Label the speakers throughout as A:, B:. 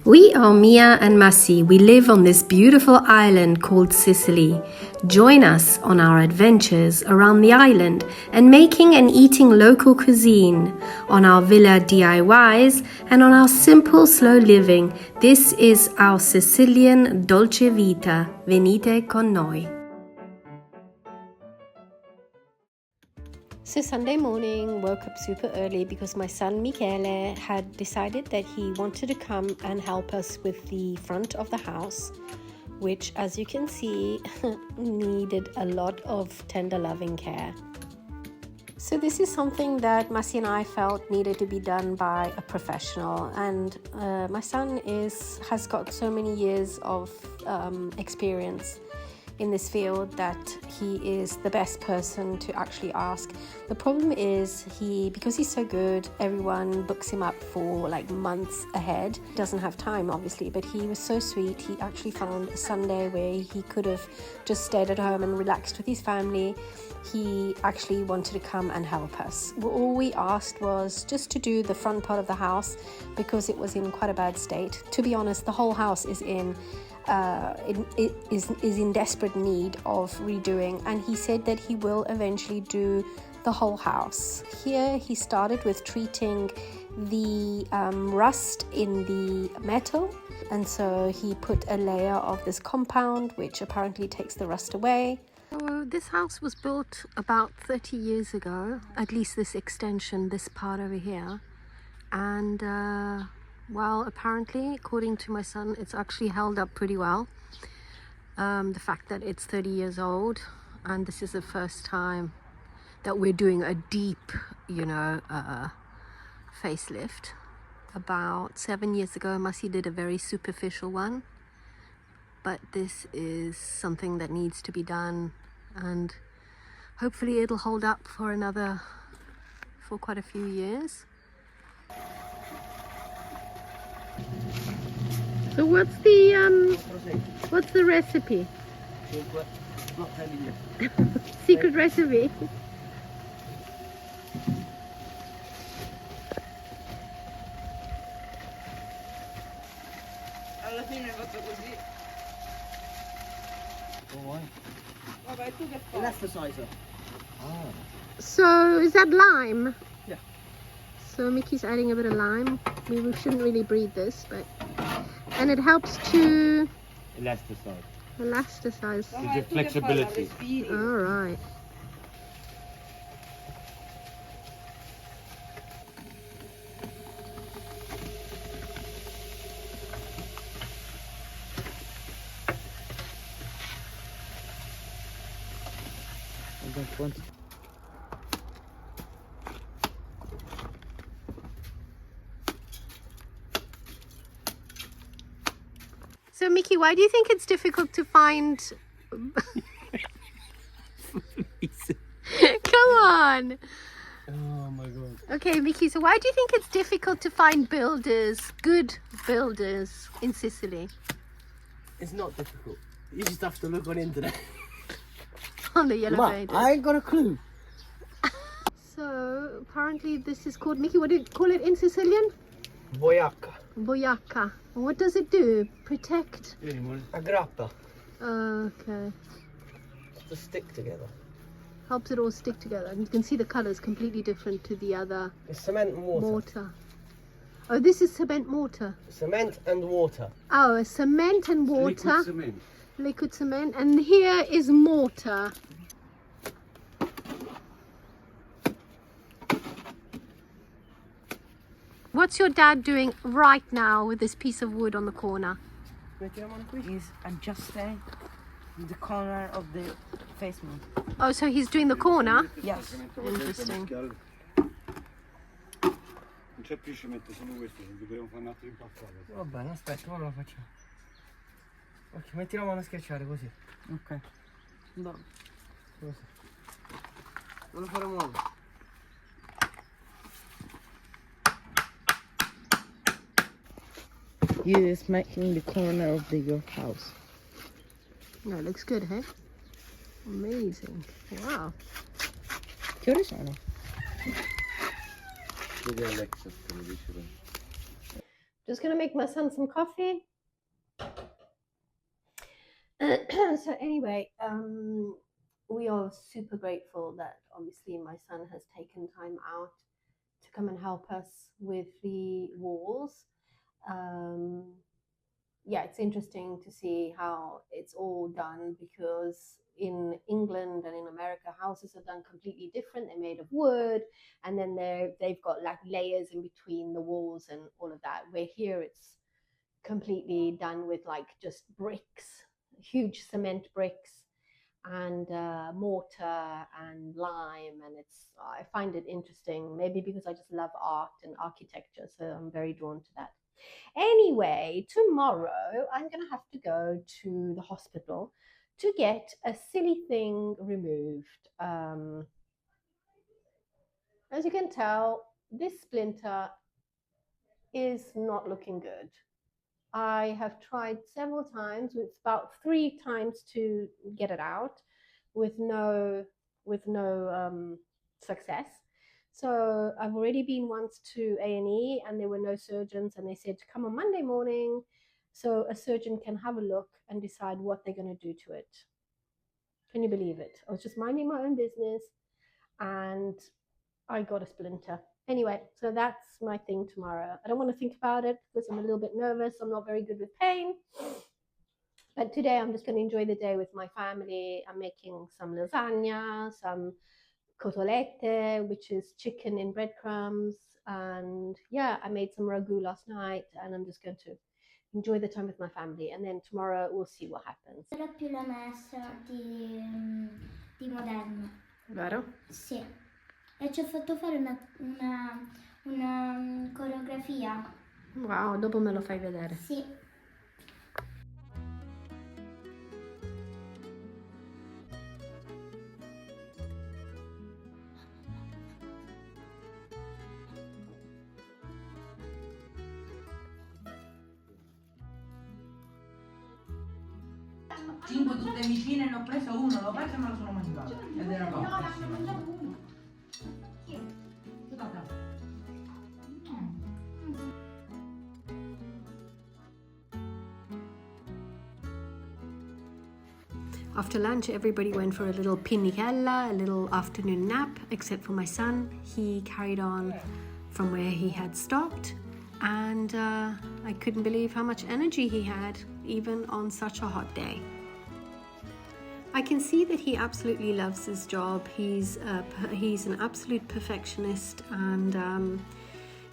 A: We are Mia and Massi. We live on this beautiful island called Sicily. Join us on our adventures around the island and making and eating local cuisine, on our villa D.I.Ys and on our simple slow living. This is our Sicilian Dolce vita. Venite con noi. So Sunday morning, woke up super early because my son Michele had decided that he wanted to come and help us with the front of the house, which, as you can see, needed a lot of tender loving care. So this is something that Massi and I felt needed to be done by a professional, and my son has got so many years of experience in this field that he is the best person to actually ask. The problem is because he's so good, everyone books him up for like months ahead. He doesn't have time, obviously, but he was so sweet. He actually found a Sunday where he could have just stayed at home and relaxed with his family. He actually wanted to come and help us. All we asked was just to do the front part of the house because it was in quite a bad state. To be honest, the whole house is in desperate need of redoing, and he said that he will eventually do the whole house. Here he started with treating the rust in the metal, and so he put a layer of this compound which apparently takes the rust away. So this house was built about 30 years ago, at least this extension, this part over here, and well, apparently, according to my son, it's actually held up pretty well. The fact that it's 30 years old, and this is the first time that we're doing a deep, facelift. About 7 years ago, Massi did a very superficial one, but this is something that needs to be done, and hopefully it'll hold up for quite a few years. So what's the recipe?
B: Not telling you.
A: Secret recipe.
B: Alla fine è fatto così. Vabbè, tu che fai? Elasticizer.
A: So is that lime?
B: Yeah.
A: So Mickey's adding a bit of lime. We shouldn't really breathe this, but and it helps to elasticize.
B: Gives you flexibility.
A: All right. So Mickey, why do you think it's difficult to find? Come on.
B: Oh my god.
A: Okay, Mickey, so why do you think it's difficult to find good builders in Sicily?
B: It's not difficult. You just have to look on internet.
A: On the yellow pages.
B: I ain't got a clue.
A: So apparently this is called, Mickey, what do you call it in Sicilian?
B: Boiacca.
A: Boiacca. What does it do? Protect?
B: Aggrappa.
A: Okay.
B: To stick together.
A: Helps it all stick together. And you can see the colour is completely different to the other.
B: It's cement and water.
A: Mortar. Oh, this is cement mortar.
B: Cement and water.
A: Oh, a cement and water.
B: Liquid cement.
A: Liquid cement. And here is mortar. What's your dad doing right now with this piece of wood on the corner?
C: He's adjusting the corner of the facement.
A: Oh, so he's doing the corner?
C: Yes.
A: Interesting.
D: Non c'è più cemento, solo questo, dobbiamo fare un altro impastato.
B: Va bene, aspetta, ora lo facciamo. Ok, metti la mano a schiacciare così.
C: Ok. No.
B: Così. Non lo fare muovere.
C: He is making the corner of your house.
A: No, it looks good, hey? Amazing. Wow.
C: Che ore sono?
A: Just gonna make my son some coffee. So anyway, we are super grateful that obviously my son has taken time out to come and help us with the walls. Yeah, it's interesting to see how it's all done, because in England and in America, houses are done completely different. They're made of wood, and then they've got like layers in between the walls and all of that. Where here it's completely done with like just bricks, huge cement bricks, and mortar and lime. And I find it interesting, maybe because I just love art and architecture, so I'm very drawn to that. Anyway, tomorrow I'm gonna have to go to the hospital to get a silly thing removed. As you can tell, this splinter is not looking good. I have tried several times, with about 3 times to get it out, with no success. So I've already been once to A&E, and there were no surgeons, and they said to come on Monday morning so a surgeon can have a look and decide what they're going to do to it. Can you believe it? I was just minding my own business and I got a splinter. Anyway, so that's my thing tomorrow. I don't want to think about it because I'm a little bit nervous. I'm not very good with pain. But today I'm just going to enjoy the day with my family. I'm making some lasagna, some cotolette, which is chicken in breadcrumbs. And yeah, I made some ragu last night, and I'm just going to enjoy the time with my family. And then tomorrow we'll see what happens.
E: Era più la maestra di moderno.
A: Vero?
E: Sì. E ci ho fatto fare una coreografia.
A: Wow, dopo me lo fai vedere.
E: Sì.
F: Cinque tutte vicine, ne ho preso uno, l'ho aperto e me lo sono mangiato. Ed era buono. No, ne ho mangiato uno.
A: After lunch, everybody went for a little pinicella, a little afternoon nap, except for my son. He carried on from where he had stopped, and I couldn't believe how much energy he had, even on such a hot day. I can see that he absolutely loves his job. He's an absolute perfectionist, and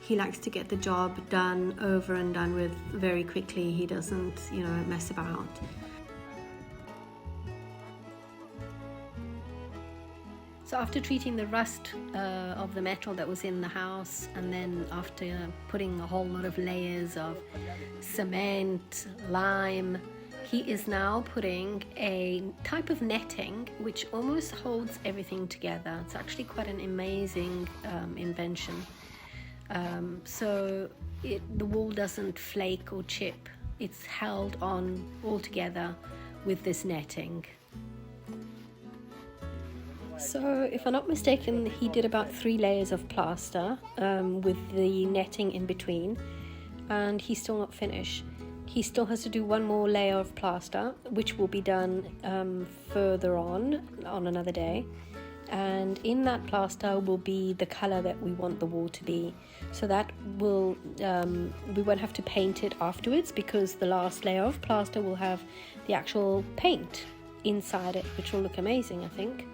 A: he likes to get the job done, over and done with very quickly. He doesn't, mess about. So after treating the rust of the metal that was in the house, and then after putting a whole lot of layers of cement, lime, he is now putting a type of netting which almost holds everything together. It's actually quite an amazing invention. So the wall doesn't flake or chip. It's held on all together with this netting. So if I'm not mistaken, he did about 3 layers of plaster with the netting in between, and he's still not finished. He still has to do 1 more layer of plaster, which will be done further on another day. And in that plaster will be the color that we want the wall to be. So that will, we won't have to paint it afterwards, because the last layer of plaster will have the actual paint inside it, which will look amazing, I think.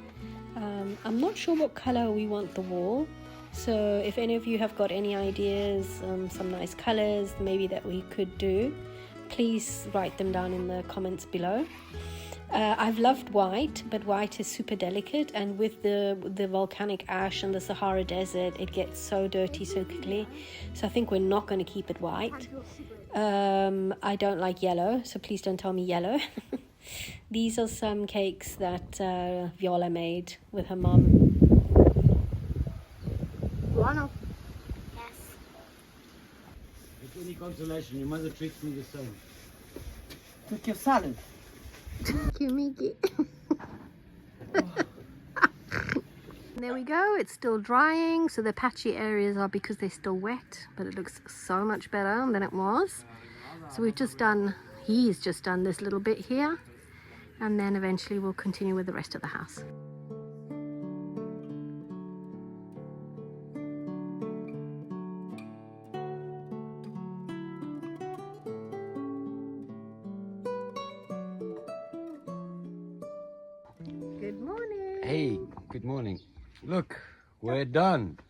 A: I'm not sure what color we want the wall, so if any of you have got any ideas, some nice colors maybe that we could do, please write them down in the comments below. I've loved white, but white is super delicate, and with the volcanic ash and the Sahara Desert, it gets so dirty so quickly, so I think we're not going to keep it white. I don't like yellow, so please don't tell me yellow. These are some cakes that Viola made with her mom.
E: Buono? Yes.
D: If any consolation, your mother treats me the same.
C: Took your salad.
A: Thank you, Miki. there we go, it's still drying, so the patchy areas are because they're still wet, but it looks so much better than it was. So we've just done, he's just done this little bit here, and then eventually we'll continue with the rest of the house. Good morning.
D: Hey, good morning. Look, we're done.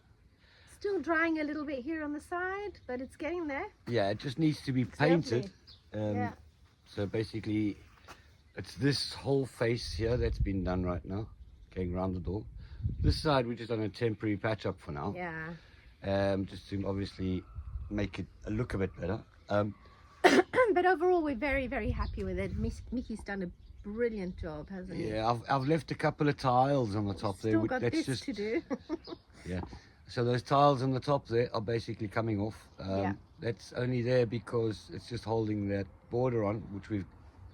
A: Still drying a little bit here on the side, but it's getting there.
D: Yeah, it just needs to be painted.
A: Yeah.
D: So basically, it's this whole face here that's been done right now, going around the door. This side, we're just on a temporary patch up for now.
A: Yeah.
D: Just to obviously make it look a bit better.
A: But overall, we're very, very happy with it. Mickey's done a brilliant job, hasn't he?
D: Yeah, I've left a couple of tiles on the top there.
A: Still got this to do.
D: Yeah, so those tiles on the top there are basically coming off.
A: Yeah.
D: That's only there because it's just holding that border on, which we've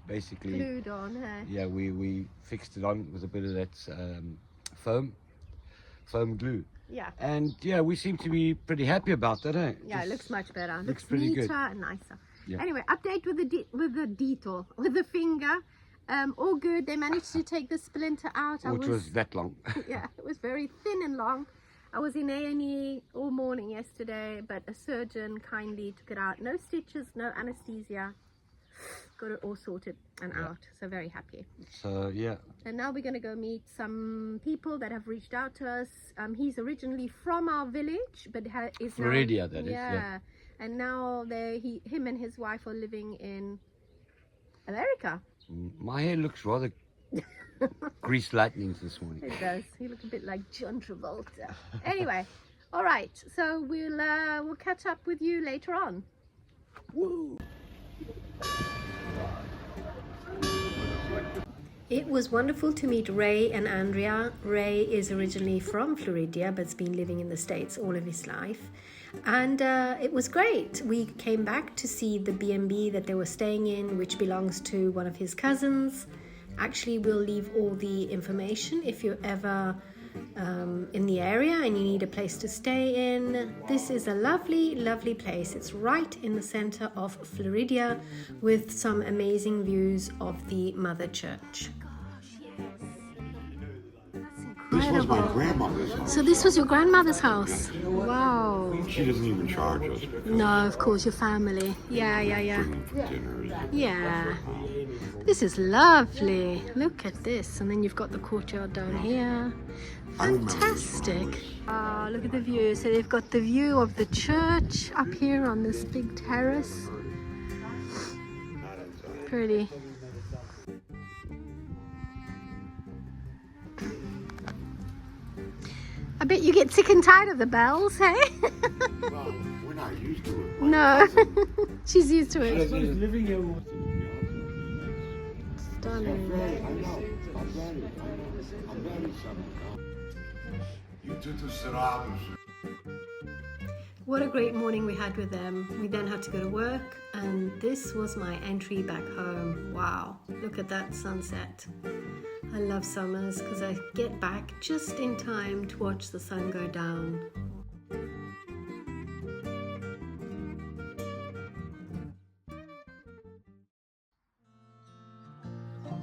D: basically
A: Glued on, huh?
D: Yeah, we fixed it on with a bit of that foam glue.
A: Yeah.
D: And yeah, we seem to be pretty happy about that, eh?
A: Yeah, it looks much better.
D: Looks pretty
A: neater
D: good.
A: And nicer.
D: Yeah.
A: Anyway, update with the detail, with the finger. All good. They managed to take the splinter out.
D: Which was that long.
A: Yeah, it was very thin and long. I was in A&E all morning yesterday, but a surgeon kindly took it out. No stitches, no anesthesia. Got it all sorted and out. So very happy.
D: So yeah.
A: And now we're going to go meet some people that have reached out to us. He's originally from our village, but is now...
D: Floridia, that is, yeah.
A: And now him and his wife are living in America.
D: My hair looks rather greased lightnings this morning.
A: It does. You look a bit like John Travolta. Anyway, all right. So we'll catch up with you later on.
D: Woo.
A: It was wonderful to meet Ray and Andrea. Ray is originally from Floridia, but's been living in the States all of his life. And it was great. We came back to see the B&B that they were staying in, which belongs to one of his cousins. Actually, we'll leave all the information if you're ever in the area and you need a place to stay in. This is a lovely, lovely place. It's right in the center of Floridia with some amazing views of the Mother Church.
G: This was my grandmother's house.
A: So this was your grandmother's house? Wow.
G: She doesn't even charge us.
A: No, of course, your family. Yeah.
G: Bring them for dinners.
A: Yeah. This is lovely. Look at this. And then you've got the courtyard down here. Fantastic. Ah, look at the view. So they've got the view of the church up here on this big terrace. Pretty. I bet you get sick and tired of the bells, hey?
G: Well, we're not used to it.
A: No, she's used to it.
B: living here.
A: Stunning.
G: I know. I'm ready. You took the Serratos.
A: What a great morning we had with them. We then had to go to work, and this was my entry back home. Wow, look at that sunset. I love summers because I get back just in time to watch the sun go down.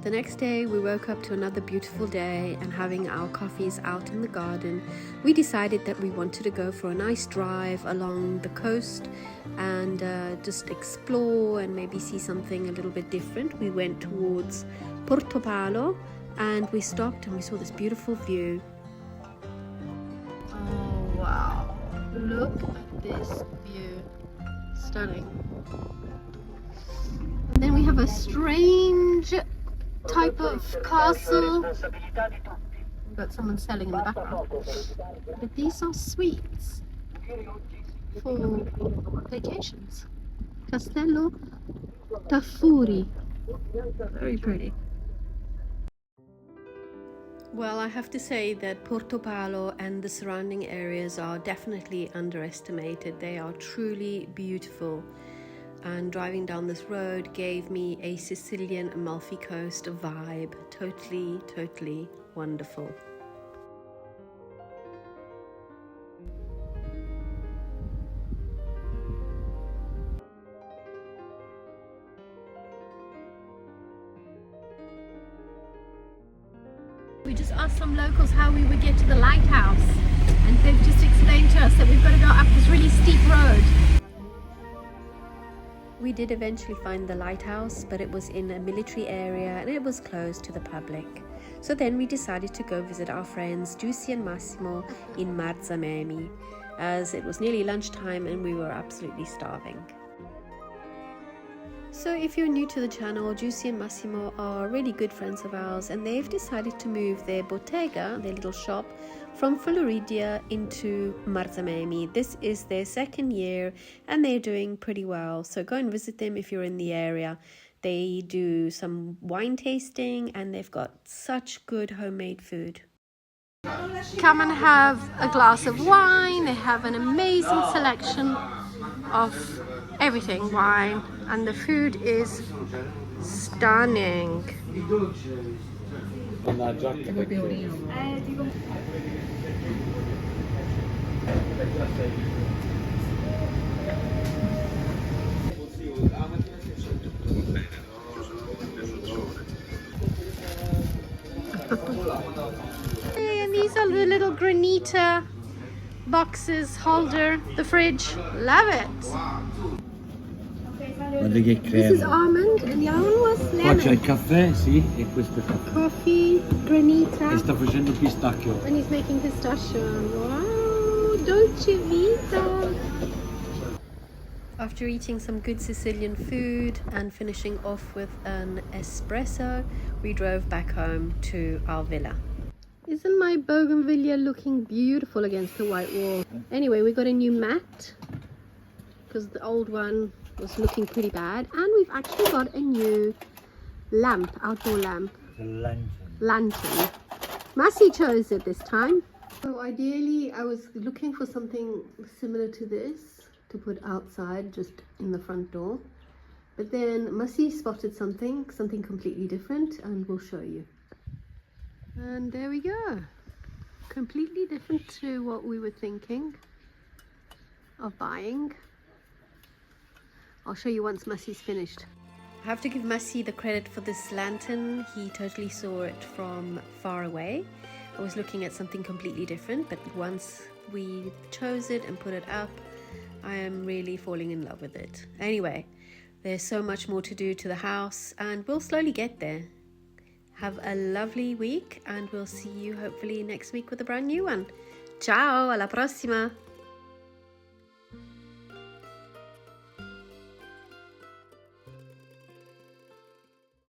A: The next day we woke up to another beautiful day, and having our coffees out in the garden, we decided that we wanted to go for a nice drive along the coast and just explore and maybe see something a little bit different. We went towards Portopalo and we stopped and we saw this beautiful view. Oh wow, look at this view, stunning. And then we have a strange type of castle. We've got someone selling in the background. But these are suites for vacations. Castello Tafuri. Very pretty. Well, I have to say that Portopalo and the surrounding areas are definitely underestimated. They are truly beautiful. And driving down this road gave me a Sicilian Amalfi Coast vibe. Totally wonderful. We just asked some locals how we would get to the lighthouse, and they've just explained to us that we've got to go up this really steep road. We did eventually find the lighthouse, but it was in a military area and it was closed to the public. So then we decided to go visit our friends Giussi and Massimo in Marzamemi, as it was nearly lunchtime and we were absolutely starving. So if you're new to the channel, Giussi and Massimo are really good friends of ours, and they've decided to move their bottega, their little shop, from Floridia into Marzamemi. This is their second year and they're doing pretty well. So go and visit them if you're in the area. They do some wine tasting and they've got such good homemade food. Come and have a glass of wine. They have an amazing selection of everything wine, and the food is stunning. And these are the little granita boxes holder, the fridge. Love it. This is almond and the other one was
H: Qua c'è
A: lemon.
H: il caffè, sì, e questo è il caffè.
A: Coffee, granita.
H: E sta facendo pistacchio.
A: And he's making pistachio. Wow, dolce vita. After eating some good Sicilian food and finishing off with an espresso, we drove back home to our villa. Isn't my bougainvillea looking beautiful against the white wall? Anyway, we got a new mat because the old one was looking pretty bad, and we've actually got a new lamp, outdoor lamp. Lantern. Massi chose it this time. So ideally I was looking for something similar to this to put outside, just in the front door, but then Massi spotted something completely different, and we'll show you. And there we go, completely different to what we were thinking of buying. I'll show you once Massi's finished. I have to give Massi the credit for this lantern. He totally saw it from far away. I was looking at something completely different, but once we chose it and put it up, I am really falling in love with it. Anyway, there's so much more to do to the house, and we'll slowly get there. Have a lovely week, and we'll see you hopefully next week with a brand new one. Ciao, alla prossima!